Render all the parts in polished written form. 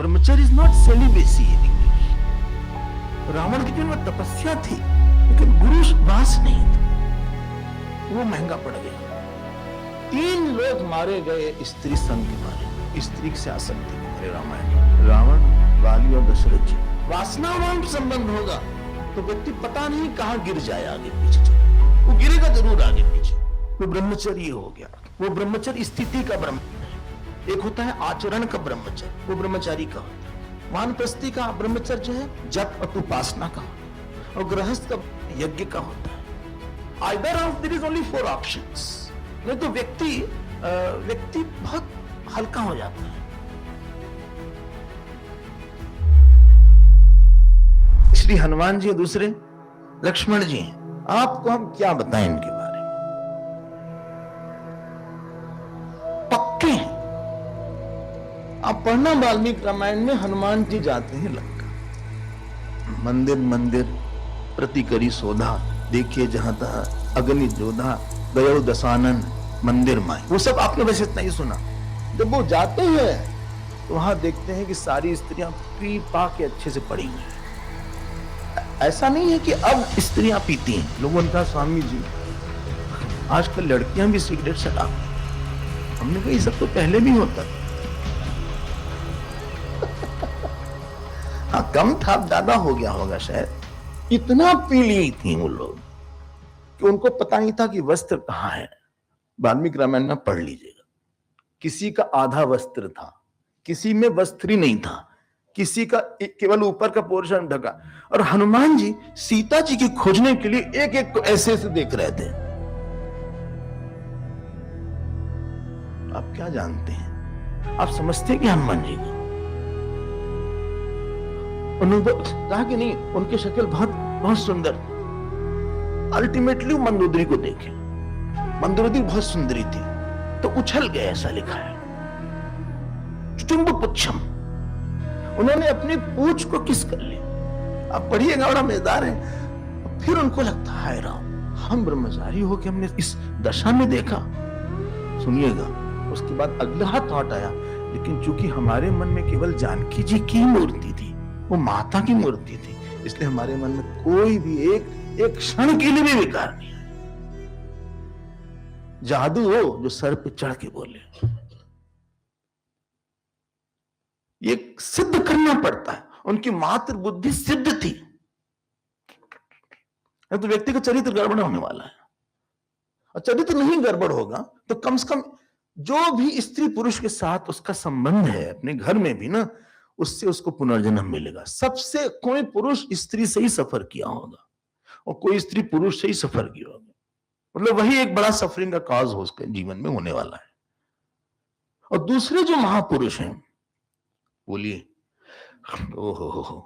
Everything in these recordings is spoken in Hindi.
ब्रह्मचर्य is not celibacy in English. Ravan की जीवन में तपस्या थी लेकिन गुरुवास नहीं था, वो महंगा पड़ गया। 3 लोग मारे गए स्त्री संग के मारे, स्त्री से आसक्ति के मारे रामायण। रावण, वाली और दशरथ जी। वासनावान संबंध होगा तो व्यक्ति पता नहीं कहां गिर जाए, आगे पीछे चले, वो गिरेगा जरूर आगे पीछे। वो ब्रह्मचर्य हो गया। वो ब्रह्मचर्य स्थिति का ब्रह्मचर्य है। एक होता है आचरण का ब्रह्मचर्य, वो ब्रह्मचारी का होता है। वानप्रस्थी का ब्रह्मचर्य है जप और उपासना का, और गृहस्थ का यज्ञ का होता है। Either of their is only 4 options. नहीं तो व्यक्ति बहुत हल्का हो जाता है। श्री हनुमान जी और दूसरे लक्ष्मण जी हैं। आपको हम क्या बताएं इनके बारे में? पक्के हैं। आप पढ़ना वाल्मीकि रामायण में, हनुमान जी जाते हैं लंका। मंदिर मंदिर प्रति करी शोधा, देखिए जहां तहा अग्नि जोधा, गयो दशानन मंदिर माए। वो सब आपने वैसे इतना ही सुना। जब वो जाते हैं तो वहां देखते हैं कि सारी स्त्रियां पी पा के अच्छे से पड़ी हुई हैं। ऐसा नहीं है कि अब स्त्रियां पीती हैं। लोगों ने कहा स्वामी जी आजकल लड़कियां भी सिगरेट शराब। हमने कहा ये सब तो पहले भी होता था। हाँ, कम था, ज्यादा हो गया होगा शायद। इतना पी ली थी वो लोग कि उनको पता नहीं था कि वस्त्र कहां है। वाल्मीकि रामायण में पढ़ लीजिएगा। किसी का आधा वस्त्र था, किसी में वस्त्र ही नहीं था, किसी का केवल ऊपर का पोर्शन ढका। और हनुमान जी सीता जी की खोजने के लिए एक एक को ऐसे ऐसे देख रहे थे। आप क्या जानते हैं? आप समझते हैं कि हनुमान जी को उन्होंने कहा कि नहीं, उनकी शक्ल बहुत बहुत सुंदर। अल्टीमेटली मंदोदरी को देखे, मंदोदरी बहुत सुंदरी थी तो उछल गए, ऐसा लिखा है। चुंब पुच्छम, उन्होंने अपनी पूंछ को किस कर लिया। आप पढ़िएगा, बड़ा मजेदार है। फिर उनको लगता है हाय राम, हम ब्रह्मचारी हो के हमने इस दशा में देखा। सुनिएगा, उसके बाद अगला थॉट आया, लेकिन चूंकि हमारे मन में केवल जानकी जी की मूर्ति थी, वो माता की मूर्ति थी, इसलिए हमारे मन में कोई भी एक क्षण के लिए भी विकार नहीं आया। जादू हो जो सर पे चढ़ के बोले, ये सिद्ध करना पड़ता है। उनकी मातृ बुद्धि सिद्ध थी, तो व्यक्ति का चरित्र गड़बड़ होने वाला है। और चरित्र नहीं गड़बड़ होगा तो कम से कम जो भी स्त्री पुरुष के साथ उसका संबंध है अपने घर में भी ना, उससे उसको पुनर्जन्म मिलेगा। सबसे कोई पुरुष स्त्री से ही सफर किया होगा और कोई स्त्री पुरुष से ही सफर किया होगा, मतलब वही एक बड़ा सफरिंग का कॉज हो उसके जीवन में होने वाला है। और दूसरे जो महापुरुष हैं, बोलिए, ओहो,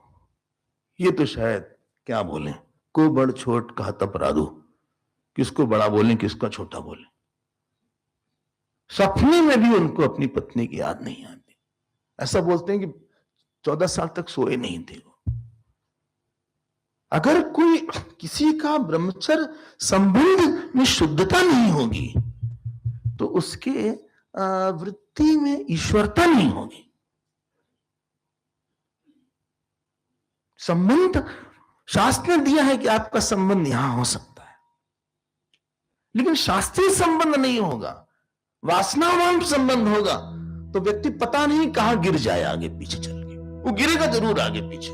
ये तो शायद क्या बोले, को बड़ छोट कहा तपराधु, किसको बड़ा बोले किसका छोटा बोले। सपने में भी उनको अपनी पत्नी की याद नहीं आती। ऐसा बोलते हैं कि 14 साल तक सोए नहीं थे वो। अगर कोई किसी का ब्रह्मचर्य संबंध में शुद्धता नहीं होगी तो उसके वृत्ति में ईश्वरता नहीं होगी। संबंध शास्त्र ने दिया है कि आपका संबंध यहां हो सकता है, लेकिन शास्त्रीय संबंध नहीं होगा, वासनावान संबंध होगा तो व्यक्ति पता नहीं कहां गिर जाए, आगे पीछे चल के वो गिरेगा जरूर आगे पीछे।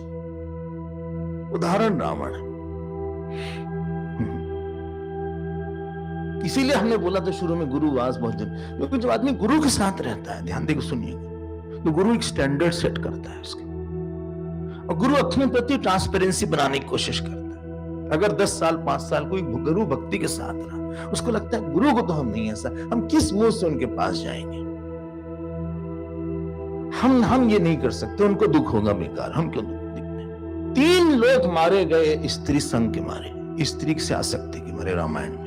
उदाहरण रावण है। इसीलिए हमने बोला था शुरू में गुरुवास बहुत जरूरी, क्योंकि जब आदमी गुरु के साथ रहता है, ध्यान देकर सुनिएगा, तो गुरु एक स्टैंडर्ड सेट करता है उसके, और गुरु अपने प्रति ट्रांसपेरेंसी बनाने की कोशिश करता है। अगर 10 साल 5 साल कोई गुरु भक्ति के साथ रहा, उसको लगता है गुरु को तो हम नहीं, ऐसा हम किस मुंह से उनके पास जाएंगे, हम ये नहीं कर सकते, उनको दुख होगा बेकार, हम क्यों दुख दिखते हैं। 3 लोग मारे गए स्त्री संग के मारे, स्त्री से आसक्ति के मारे रामायण में।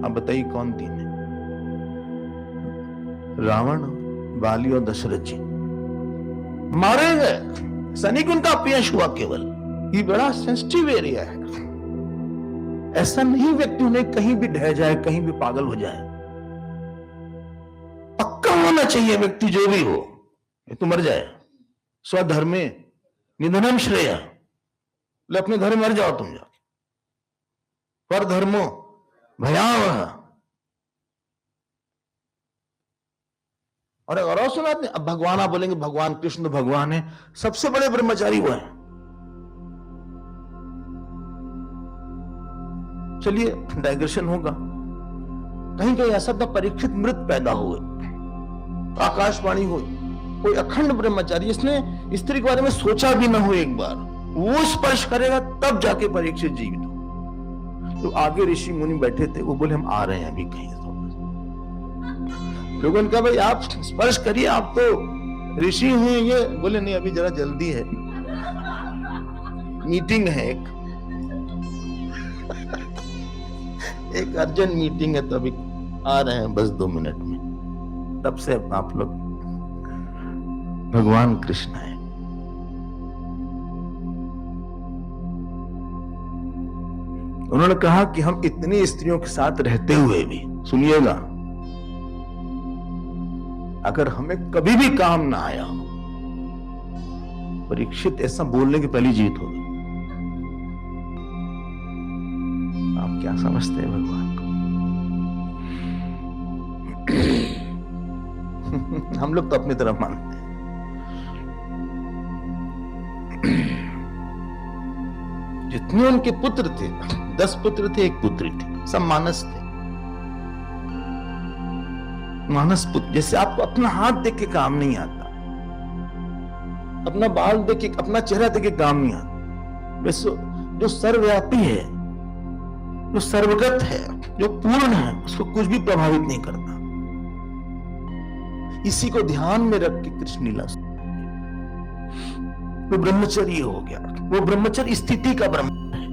आप बताइए कौन 3 है? रावण, वाली और दशरथ जी मारे गए। सैनिक उनका अपयश हुआ केवल। ये बड़ा सेंसिटिव एरिया है। ऐसा नहीं व्यक्ति उन्हें कहीं भी ढह जाए, कहीं भी पागल हो जाए। पक्का होना चाहिए व्यक्ति जो भी हो, तू मर जाए, स्वधर्मे निधनम श्रेय, ले अपने घर मर जाओ तुम, जाओ पर धर्मो भयावह। और और सुना, अब भगवान आप बोलेंगे भगवान कृष्ण तो भगवान है, सबसे बड़े ब्रह्मचारी वो है। चलिए डाइग्रेशन होगा, कहीं कहीं ऐसा था परीक्षित मृत पैदा हुए, आकाशवाणी हुई, कोई अखंड ब्रह्मचारी, इसने स्त्री के बारे में सोचा भी ना हो एक बार, वो स्पर्श करेगा तब जाके परीक्षित जीवित हो। तो आगे ऋषि मुनि बैठे थे, वो बोले हम आ रहे हैं अभी कहीं। लोगों ने कहा भाई आप स्पर्श करिए, आप तो ऋषि हैं। ये बोले नहीं अभी जरा जल्दी है, मीटिंग है एक अर्जेंट मीटिंग है, तो अभी आ रहे हैं बस 2 मिनट में। तब से आप लोग भगवान कृष्ण है। उन्होंने कहा कि हम इतनी स्त्रियों के साथ रहते हुए भी, सुनिएगा, अगर हमें कभी भी काम ना आया, परीक्षित ऐसा बोलने की पहली जीत होगी। आप क्या समझते हैं भगवान को? हम लोग तो अपनी तरफ मानते हैं। जितने उनके पुत्र थे, 10 पुत्र थे, 1 पुत्री थी, सब मानस थे। मानस पुत्र, जैसे आपको अपना हाथ देख के काम नहीं आता, अपना बाल देख के, अपना चेहरा देख के काम नहीं आता, वैसे जो सर्वव्यापी है, जो सर्वगत है, जो पूर्ण है, उसको कुछ भी प्रभावित नहीं करता। इसी को ध्यान में रख के कृष्ण लीला वो ब्रह्मचर्य हो गया। वो ब्रह्मचर्य स्थिति का ब्रह्मचर्य है।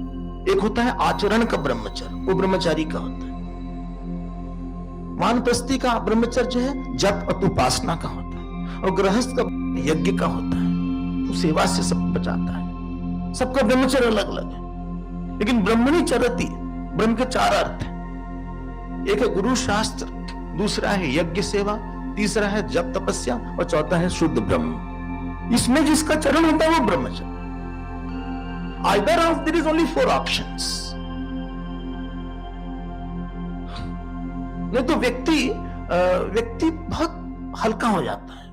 एक होता है आचरण का ब्रह्मचर्य, वो ब्रह्मचारी का होता है। वानप्रस्थी का ब्रह्मचर्य जो है जप और उपासना का होता है, और गृहस्थ का यज्ञ का होता है, वो सेवा से सब बचाता है। सबका ब्रह्मचर्य अलग अलग है, लेकिन ब्रह्मणि चरति, ब्रह्म के 4 अर्थ हैं। एक है गुरु शास्त्र, दूसरा है यज्ञ सेवा, तीसरा है जप तपस्या, और चौथा है शुद्ध ब्रह्म। इसमें जिसका चरण होता है वो ब्रह्मचर्य। Either of there is only 4 options. नहीं तो व्यक्ति बहुत हल्का हो जाता है।